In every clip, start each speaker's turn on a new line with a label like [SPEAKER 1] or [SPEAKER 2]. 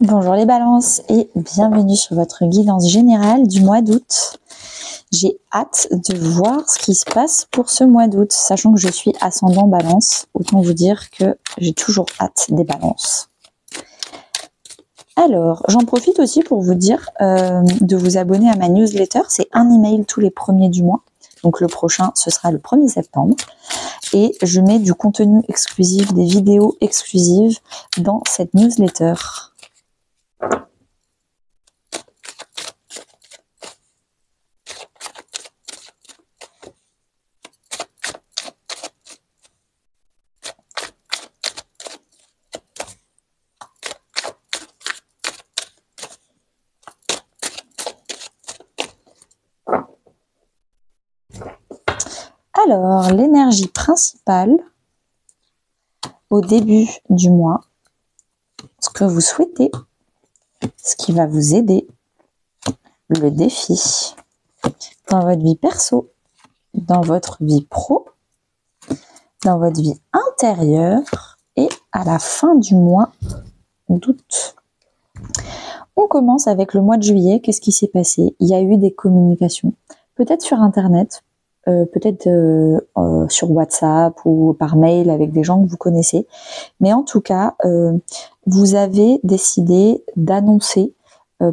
[SPEAKER 1] Bonjour les balances et bienvenue sur votre guidance générale du mois d'août. J'ai hâte de voir ce qui se passe pour ce mois d'août, sachant que je suis ascendant balance. Autant vous dire que j'ai toujours hâte des balances. Alors, j'en profite aussi pour vous dire de vous abonner à ma newsletter. C'est un email tous les premiers du mois. Donc le prochain, ce sera le 1er septembre. Et je mets du contenu exclusif, des vidéos exclusives dans cette newsletter. Alors, l'énergie principale au début du mois, ce que vous souhaitez, ce qui va vous aider, le défi dans votre vie perso, dans votre vie pro, dans votre vie intérieure et à la fin du mois d'août. On commence avec le mois de juillet. Qu'est-ce qui s'est passé? Il y a eu des communications, peut-être sur Internet, peut-être sur WhatsApp ou par mail avec des gens que vous connaissez. Mais en tout cas, vous avez décidé d'annoncer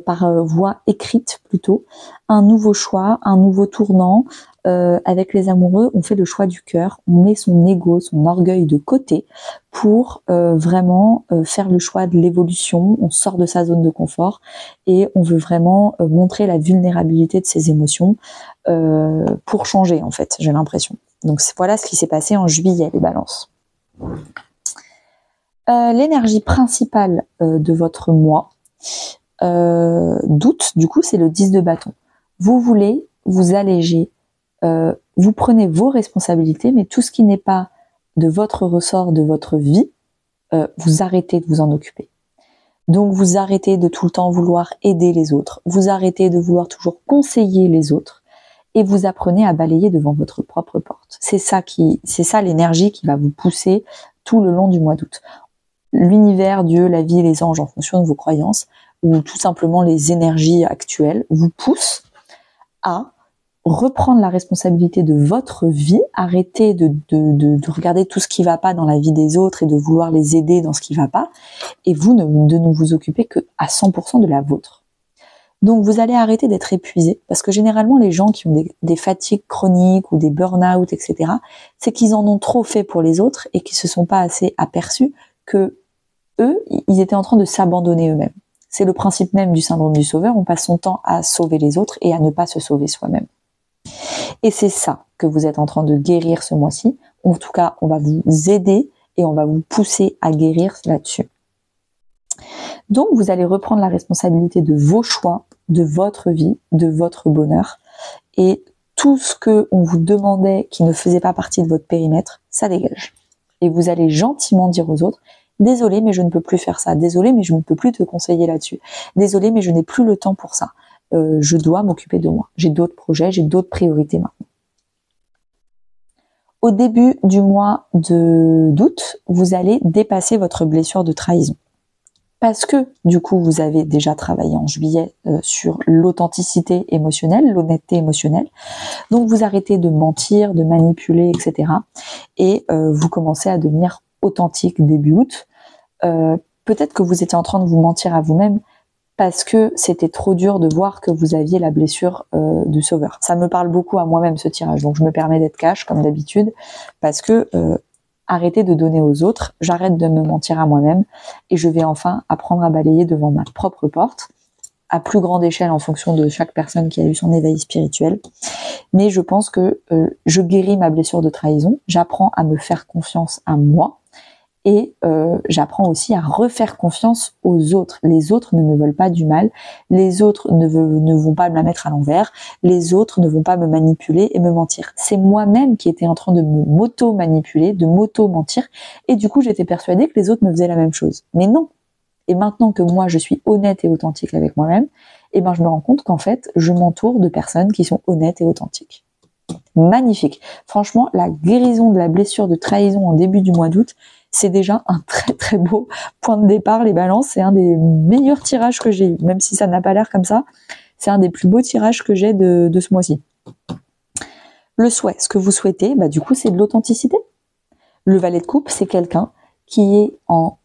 [SPEAKER 1] par voie écrite plutôt un nouveau choix, un nouveau tournant. Avec les amoureux, on fait le choix du cœur, on met son ego, son orgueil de côté pour vraiment faire le choix de l'évolution. On sort de sa zone de confort et on veut vraiment montrer la vulnérabilité de ses émotions pour changer, en fait, j'ai l'impression. Donc voilà ce qui s'est passé en juillet, les balances. L'énergie principale de votre mois d'août, du coup, c'est le 10 de bâton. Vous voulez vous alléger, vous prenez vos responsabilités, mais tout ce qui n'est pas de votre ressort, de votre vie, vous arrêtez de vous en occuper. Donc vous arrêtez de tout le temps vouloir aider les autres, vous arrêtez de vouloir toujours conseiller les autres, et vous apprenez à balayer devant votre propre porte. C'est ça l'énergie qui va vous pousser tout le long du mois d'août. L'univers, Dieu, la vie, les anges, en fonction de vos croyances, ou tout simplement les énergies actuelles, vous poussent à reprendre la responsabilité de votre vie, arrêter de regarder tout ce qui va pas dans la vie des autres et de vouloir les aider dans ce qui va pas, et vous de ne vous occuper que à 100% de la vôtre. Donc vous allez arrêter d'être épuisé, parce que généralement les gens qui ont des fatigues chroniques ou des burn-out, etc., c'est qu'ils en ont trop fait pour les autres et qu'ils se sont pas assez aperçus que eux, ils étaient en train de s'abandonner eux-mêmes. C'est le principe même du syndrome du sauveur, on passe son temps à sauver les autres et à ne pas se sauver soi-même. Et c'est ça que vous êtes en train de guérir ce mois-ci. En tout cas, on va vous aider et on va vous pousser à guérir là-dessus. Donc, vous allez reprendre la responsabilité de vos choix, de votre vie, de votre bonheur. Et tout ce que on vous demandait qui ne faisait pas partie de votre périmètre, ça dégage. Et vous allez gentiment dire aux autres, désolé, mais je ne peux plus faire ça. Désolé, mais je ne peux plus te conseiller là-dessus. Désolé, mais je n'ai plus le temps pour ça. Je dois m'occuper de moi. J'ai d'autres projets, j'ai d'autres priorités maintenant. Au début du mois d'août, vous allez dépasser votre blessure de trahison. Parce que, du coup, vous avez déjà travaillé en juillet sur l'authenticité émotionnelle, l'honnêteté émotionnelle. Donc, vous arrêtez de mentir, de manipuler, etc. Et vous commencez à devenir authentique début août. Peut-être que vous étiez en train de vous mentir à vous-même parce que c'était trop dur de voir que vous aviez la blessure du sauveur. Ça me parle beaucoup à moi-même, ce tirage. Donc, je me permets d'être cash, comme d'habitude, parce que arrêter de donner aux autres, j'arrête de me mentir à moi-même et je vais enfin apprendre à balayer devant ma propre porte, à plus grande échelle en fonction de chaque personne qui a eu son éveil spirituel. Mais je pense que je guéris ma blessure de trahison, j'apprends à me faire confiance à moi et j'apprends aussi à refaire confiance aux autres. Les autres ne me veulent pas du mal, les autres ne vont pas me la mettre à l'envers, les autres ne vont pas me manipuler et me mentir. C'est moi-même qui étais en train de m'auto-manipuler, de m'auto-mentir, et du coup j'étais persuadée que les autres me faisaient la même chose. Mais non. Et maintenant que moi je suis honnête et authentique avec moi-même, et ben je me rends compte qu'en fait je m'entoure de personnes qui sont honnêtes et authentiques. Magnifique. Franchement, la guérison de la blessure de trahison en début du mois d'août, c'est déjà un très très beau point de départ. Les balances, c'est un des meilleurs tirages que j'ai eu, même si ça n'a pas l'air comme ça. C'est un des plus beaux tirages que j'ai de ce mois-ci. Le souhait, ce que vous souhaitez, bah, du coup, c'est de l'authenticité. Le valet de coupe, c'est quelqu'un qui est en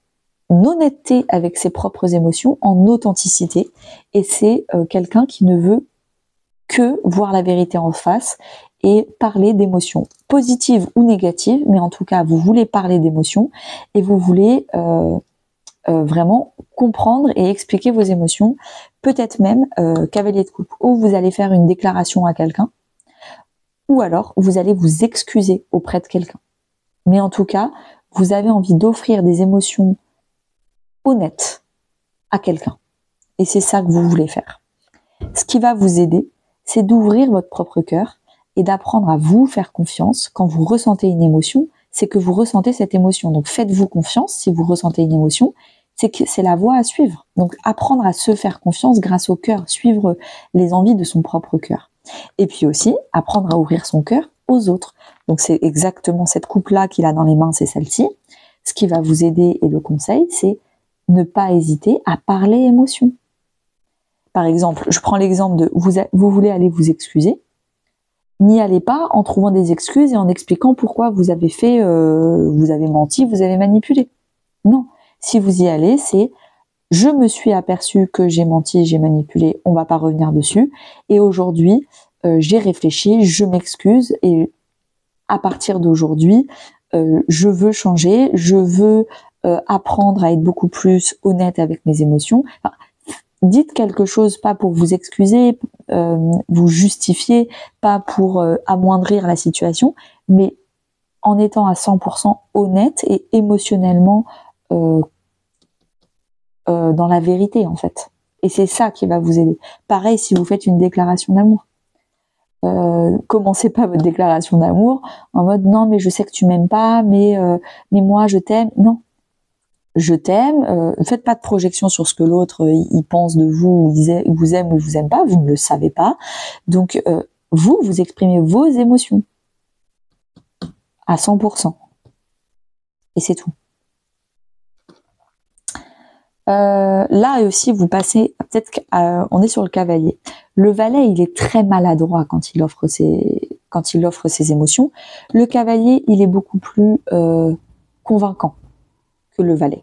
[SPEAKER 1] honnêteté avec ses propres émotions, en authenticité, et c'est quelqu'un qui ne veut que voir la vérité en face et parler d'émotions positives ou négatives, mais en tout cas, vous voulez parler d'émotions et vous voulez vraiment comprendre et expliquer vos émotions, peut-être même cavalier de coupe, où vous allez faire une déclaration à quelqu'un, ou alors vous allez vous excuser auprès de quelqu'un. Mais en tout cas, vous avez envie d'offrir des émotions honnêtes à quelqu'un. Et c'est ça que vous voulez faire. Ce qui va vous aider, c'est d'ouvrir votre propre cœur et d'apprendre à vous faire confiance. Quand vous ressentez une émotion, c'est que vous ressentez cette émotion. Donc faites-vous confiance si vous ressentez une émotion, c'est que c'est la voie à suivre. Donc apprendre à se faire confiance grâce au cœur, suivre les envies de son propre cœur. Et puis aussi, apprendre à ouvrir son cœur aux autres. Donc c'est exactement cette coupe-là qu'il a dans les mains, c'est celle-ci. Ce qui va vous aider, et le conseil, c'est ne pas hésiter à parler émotion. Par exemple, je prends l'exemple de vous voulez aller vous excuser. N'y allez pas en trouvant des excuses et en expliquant pourquoi vous avez fait, vous avez menti, vous avez manipulé. Non, si vous y allez, c'est je me suis aperçu que j'ai menti, j'ai manipulé, on va pas revenir dessus. Et aujourd'hui, j'ai réfléchi, je m'excuse et à partir d'aujourd'hui, je veux changer, je veux apprendre à être beaucoup plus honnête avec mes émotions. Enfin, dites quelque chose, pas pour vous excuser, vous justifier, pas pour amoindrir la situation, mais en étant à 100% honnête et émotionnellement dans la vérité, en fait. Et c'est ça qui va vous aider. Pareil, si vous faites une déclaration d'amour. Commencez pas votre déclaration d'amour en mode non mais je sais que tu m'aimes pas, mais moi je t'aime. Non, je t'aime. Faites pas de projection sur ce que l'autre il pense de vous, ou il vous aime ou vous aime pas. Vous ne le savez pas. Donc vous exprimez vos émotions à 100%. Et c'est tout. Là aussi, vous passez, peut-être on est sur le cavalier. Le valet, il est très maladroit quand il offre ses émotions. Le cavalier, il est beaucoup plus convaincant que le valet.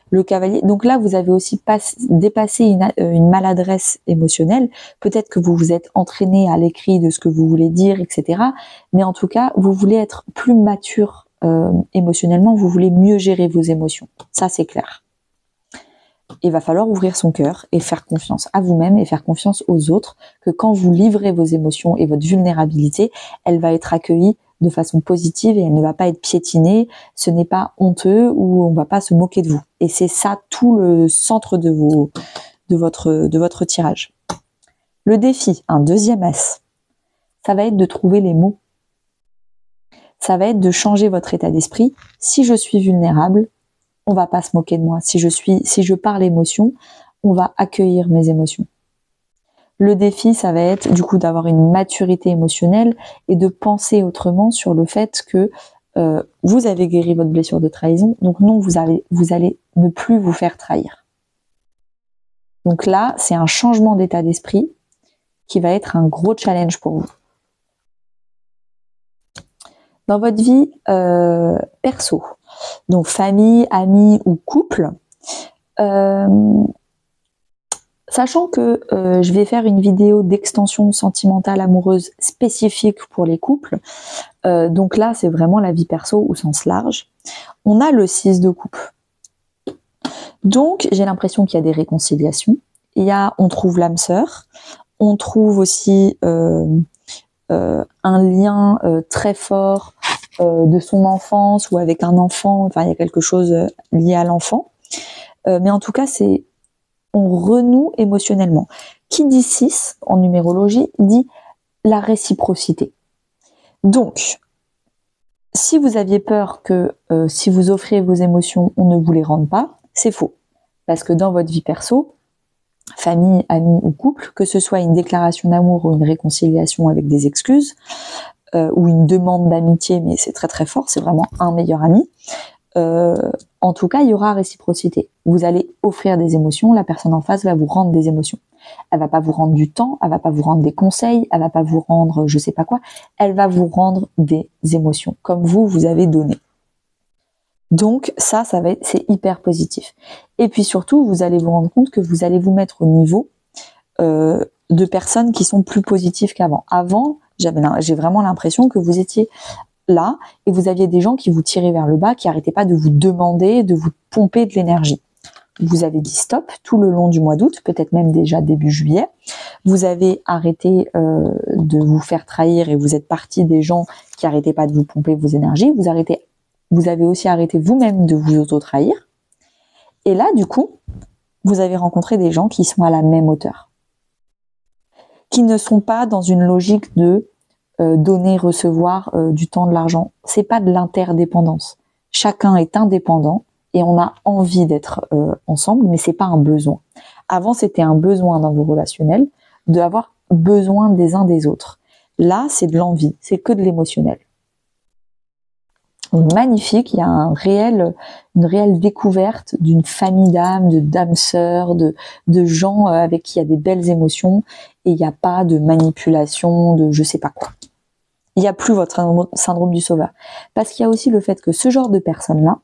[SPEAKER 1] Le cavalier, donc là, vous avez aussi dépassé une maladresse émotionnelle. Peut-être que vous vous êtes entraîné à l'écrit de ce que vous voulez dire, etc. Mais en tout cas, vous voulez être plus mature émotionnellement. Vous voulez mieux gérer vos émotions. Ça, c'est clair. Il va falloir ouvrir son cœur et faire confiance à vous-même et faire confiance aux autres, que quand vous livrez vos émotions et votre vulnérabilité, elle va être accueillie de façon positive et elle ne va pas être piétinée, ce n'est pas honteux ou on va pas se moquer de vous. Et c'est ça tout le centre de votre tirage. Le défi, un deuxième S, ça va être de trouver les mots. Ça va être de changer votre état d'esprit. Si je suis vulnérable, on va pas se moquer de moi. Si je parle émotion, on va accueillir mes émotions. Le défi, ça va être du coup d'avoir une maturité émotionnelle et de penser autrement sur le fait que vous avez guéri votre blessure de trahison, donc non, vous allez ne plus vous faire trahir. Donc là, c'est un changement d'état d'esprit qui va être un gros challenge pour vous. Dans votre vie perso, donc famille, amis ou couple, sachant que je vais faire une vidéo d'extension sentimentale amoureuse spécifique pour les couples, donc là c'est vraiment la vie perso au sens large, on a le 6 de coupe. Donc j'ai l'impression qu'il y a des réconciliations, on trouve l'âme sœur, on trouve aussi un lien très fort de son enfance ou avec un enfant, enfin il y a quelque chose lié à l'enfant, mais en tout cas on renoue émotionnellement. Qui dit 6 en numérologie dit la réciprocité. Donc si vous aviez peur que si vous offrez vos émotions on ne vous les rende pas, c'est faux, parce que dans votre vie perso, famille, amis ou couple, que ce soit une déclaration d'amour ou une réconciliation avec des excuses, ou une demande d'amitié, mais c'est très très fort, c'est vraiment un meilleur ami, en tout cas, il y aura réciprocité. Vous allez offrir des émotions, la personne en face va vous rendre des émotions. Elle va pas vous rendre du temps, elle va pas vous rendre des conseils, elle va pas vous rendre je sais pas quoi, elle va vous rendre des émotions, comme vous avez donné. Donc ça va être, c'est hyper positif. Et puis surtout, vous allez vous rendre compte que vous allez vous mettre au niveau de personnes qui sont plus positives qu'avant. Avant, j'ai vraiment l'impression que vous étiez là et vous aviez des gens qui vous tiraient vers le bas, qui arrêtaient pas de vous demander, de vous pomper de l'énergie. Vous avez dit stop tout le long du mois d'août, peut-être même déjà début juillet. Vous avez arrêté de vous faire trahir et vous êtes parti des gens qui arrêtaient pas de vous pomper vos énergies. Vous avez aussi arrêté vous-même de vous auto-trahir. Et là, du coup, vous avez rencontré des gens qui sont à la même hauteur, qui ne sont pas dans une logique de donner, recevoir du temps, de l'argent. C'est pas de l'interdépendance. Chacun est indépendant et on a envie d'être ensemble, mais c'est pas un besoin. Avant, c'était un besoin dans vos relationnels d'avoir besoin des uns des autres. Là, c'est de l'envie, c'est que de l'émotionnel. Magnifique, il y a une réelle découverte d'une famille d'âmes, de d'âmes sœurs, de gens avec qui il y a des belles émotions et il n'y a pas de manipulation, de je sais pas quoi. Il n'y a plus votre syndrome du sauveur. Parce qu'il y a aussi le fait que ce genre de personnes-là,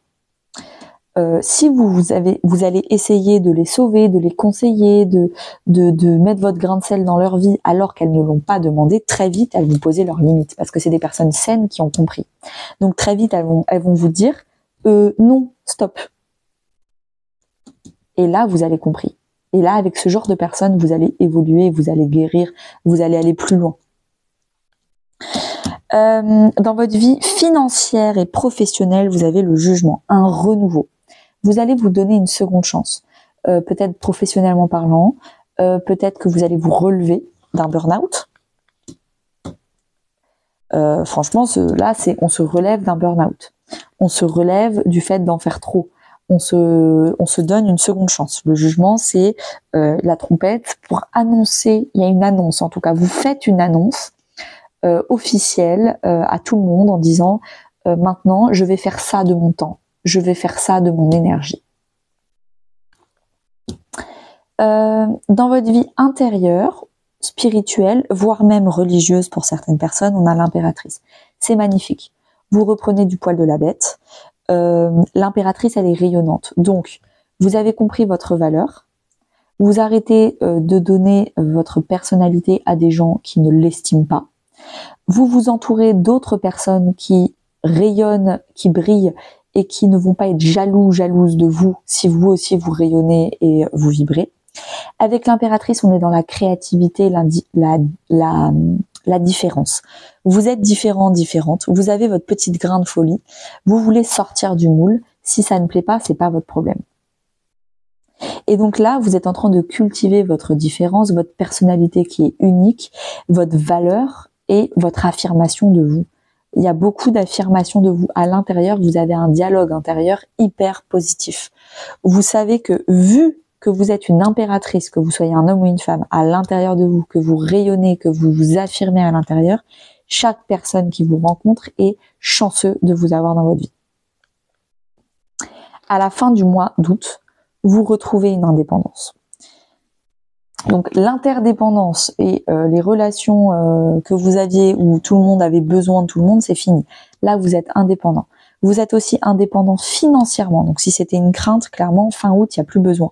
[SPEAKER 1] si vous allez essayer de les sauver, de les conseiller, de mettre votre grain de sel dans leur vie alors qu'elles ne l'ont pas demandé, très vite elles vont poser leurs limites parce que c'est des personnes saines qui ont compris. Donc très vite elles vont vous dire non, stop. Et là vous avez compris. Et là avec ce genre de personnes vous allez évoluer, vous allez guérir, vous allez aller plus loin. Dans votre vie financière et professionnelle, vous avez le jugement, un renouveau. Vous allez vous donner une seconde chance, peut-être professionnellement parlant, peut-être que vous allez vous relever d'un burn-out. Franchement, là, on se relève d'un burn-out. On se relève du fait d'en faire trop. On se donne une seconde chance. Le jugement, c'est la trompette pour annoncer. Il y a une annonce, en tout cas, vous faites une annonce officielle à tout le monde en disant maintenant, je vais faire ça de mon temps. Je vais faire ça de mon énergie. Dans votre vie intérieure, spirituelle, voire même religieuse pour certaines personnes, on a l'impératrice. C'est magnifique. Vous reprenez du poil de la bête. L'impératrice, elle est rayonnante. Donc, vous avez compris votre valeur. Vous arrêtez de donner votre personnalité à des gens qui ne l'estiment pas. Vous vous entourez d'autres personnes qui rayonnent, qui brillent et qui ne vont pas être jalouses de vous si vous aussi vous rayonnez et vous vibrez. Avec l'impératrice, on est dans la créativité, la différence. Vous êtes différente. Vous avez votre petite grain de folie. Vous voulez sortir du moule. Si ça ne plaît pas, c'est pas votre problème. Et donc là, vous êtes en train de cultiver votre différence, votre personnalité qui est unique, votre valeur et votre affirmation de vous. Il y a beaucoup d'affirmations de vous à l'intérieur. Vous avez un dialogue intérieur hyper positif. Vous savez que vu que vous êtes une impératrice, que vous soyez un homme ou une femme à l'intérieur de vous, que vous rayonnez, que vous vous affirmez à l'intérieur, chaque personne qui vous rencontre est chanceux de vous avoir dans votre vie. À la fin du mois d'août, vous retrouvez une indépendance. Donc l'interdépendance et les relations que vous aviez où tout le monde avait besoin de tout le monde, c'est fini. Là, vous êtes indépendant. Vous êtes aussi indépendant financièrement. Donc si c'était une crainte, clairement, fin août, il n'y a plus besoin.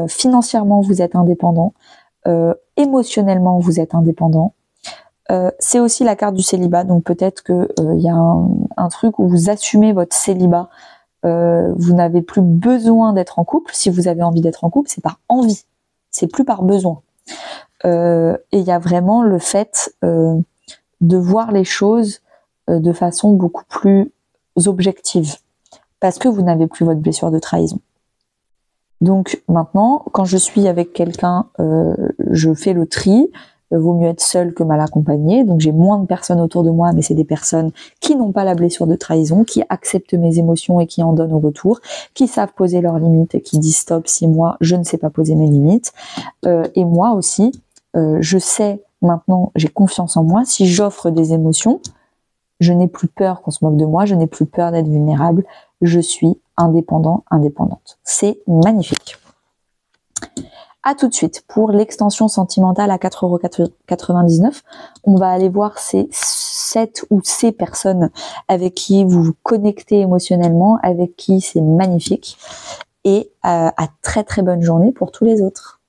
[SPEAKER 1] Financièrement, vous êtes indépendant. Émotionnellement, vous êtes indépendant. C'est aussi la carte du célibat. Donc peut-être que y a un truc où vous assumez votre célibat. Vous n'avez plus besoin d'être en couple. Si vous avez envie d'être en couple, c'est par envie. C'est plus par besoin. Et il y a vraiment le fait de voir les choses de façon beaucoup plus objective. Parce que vous n'avez plus votre blessure de trahison. Donc maintenant, quand je suis avec quelqu'un, je fais le tri. Vaut mieux être seul que mal accompagné. Donc j'ai moins de personnes autour de moi, mais c'est des personnes qui n'ont pas la blessure de trahison, qui acceptent mes émotions et qui en donnent au retour, qui savent poser leurs limites et qui disent stop si moi je ne sais pas poser mes limites. Et moi aussi, je sais maintenant, j'ai confiance en moi. Si j'offre des émotions, Je n'ai plus peur qu'on se moque de moi, je n'ai plus peur d'être vulnérable, je suis indépendant, indépendante. C'est magnifique. À tout de suite. Pour l'extension sentimentale à 4,99 €, on va aller voir cette ou ces personnes avec qui vous vous connectez émotionnellement, avec qui c'est magnifique. Et à très très bonne journée pour tous les autres.